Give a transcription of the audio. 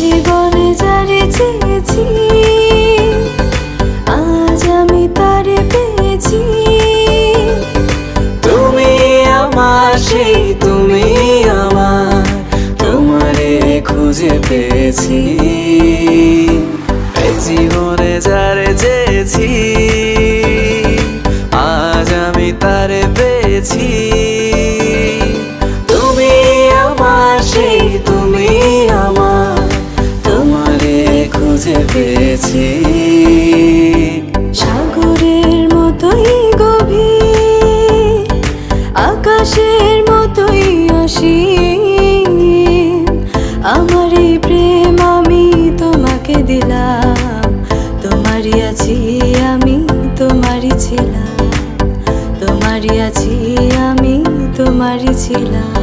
জীবনে যারে চেয়েছি আজ আমি তারে পেয়েছি। তুমি আমার সেই তুমি আমার, তোমারে খুঁজে পেয়েছি। এই জীবনে যারে চেয়েছি আজ আমি তারে পেয়েছি। তুমি আমার সেই তুমি আমার, তোমারে খুঁজে পেয়েছি। সাগরের মতোই গভীর, আকাশের মতোই অসীম, আমার এই প্রেম আমি তোমাকে দিলাম। তোমারই আছি আমি, তোমারই ছিলাম, তোমারই আছি আমি, তোমারই ছিলাম।